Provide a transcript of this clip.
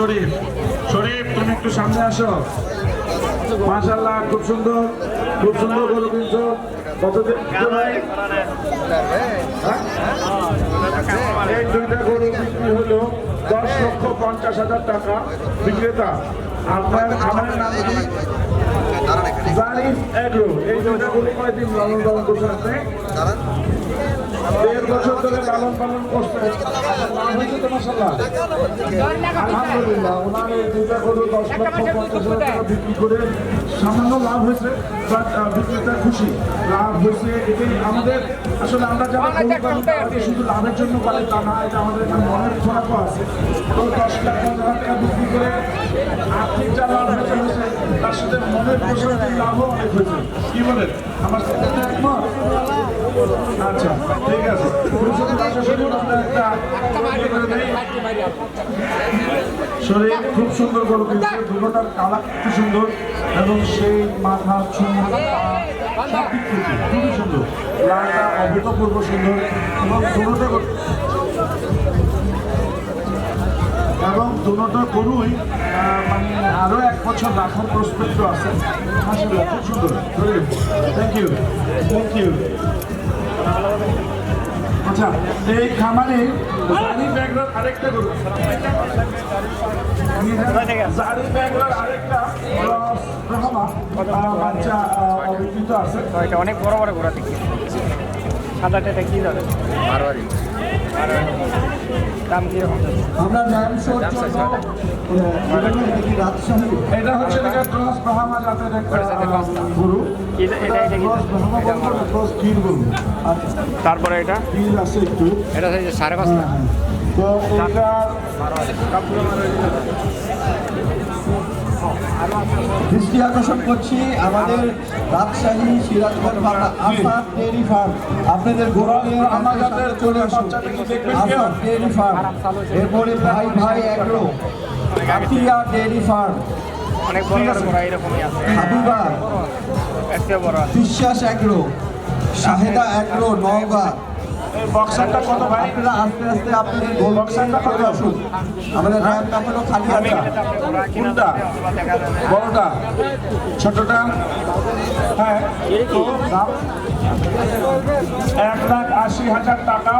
শরীফ শরীফ তুমি একটু সামনে আসো। মাশাআল্লাহ, খুব সুন্দর গরু কিনছো। কতদিন ভাই? এই দুইটা গরু বিক্রি হলো 10,50,000 টাকা। বিক্রেতা আপনার খামারের নাম কি? জারিফ এগ্রো। এই দুইটা গরু কয়দিন লালন পালন করছেন আপনি? 1.5 বছর ধরে লালন পালন করছেন। লাভ হয়েছে তো মাশাআল্লাহ? আলহামদুলিল্লাহ। ওনার এই দুইটা গরু 10,50,000 টাকা বিক্রি করে সামান্য লাভ হয়েছে। বাট বিক্রেতা খুশি, লাভ হয়েছে। এটাই আমাদের আসলে আমরা যারা গরু পালন করি শুধু লাভের জন্য পারি তা না, এটা আমাদের একটা মনের খোরাকও আছে। তো 10,50,000 টাকা বিক্রি করে আর্থিক যা লাভ হয়েছে তার সাথে মনের প্রশান্তির লাভও অনেক হয়েছে। কি বলেন? আমার সাথে একমত? আচ্ছা, ঠিক আছে। শরীর খুব সুন্দর গরু কিনছে। দুটোটার কালার খুব সুন্দর এবং সেই মাথা চুল সব দিক থেকে খুবই সুন্দর। লালটা অভূতপূর্ব সুন্দর এবং দুটো গরুই মানে আরো 1 বছর রাখার প্রস্পেক্ট আছে। মাশাআল্লাহ, খুব সুন্দর। Thank you. আচ্ছা, এই খামারে জারিফ এগ্রোর আরেকটা গরু, জারিফ এগ্রোর আরেকটা ব্রাহ্মা বাচ্চা অভিজ্ঞতা আছে। এটা অনেক বড় বড় ঘোড়া দেখি। সাদাটা কি যাবে? মারওয়ারি। দাম কি রকম? আমরা ল্যাম্প শো এটা হচ্ছে ক্রস ব্রাহ্মা জাতের একটা গরু। তারপরে এটা আছে একটু, এটা 5.5 তো এটা দৃষ্টি আকর্ষণ করছি আমাদের রাজশাহী সিরাজগঞ্জ বাংলা আসাদ ডেয়ারি ফার্ম। আপনাদের গরু নিয়ে আমাদের সাথে চলে আসুন। আসাদ ডেয়ারি ফার্ম, এরপরে ভাই এগ্রো, কাতিয়া ডেয়ারি ফার্ম, অনেক বড় বড় ঘোড়া এরকমই আছে। হাবিবা, একটা বড় বিশ্বাস এগ্রো, শাহেদা এগ্রো, নওগাঁ। এই বক্সারটা কত ভাই? আপনারা আস্তে আস্তে আপনাদের গোল বক্সারটা চলে আসুন। আমাদের র্যাম্প এখনো খালি আছে। কোনটা? বড়টা? ছোটটা? হ্যাঁ, তো দাম 1,80,000 টাকা।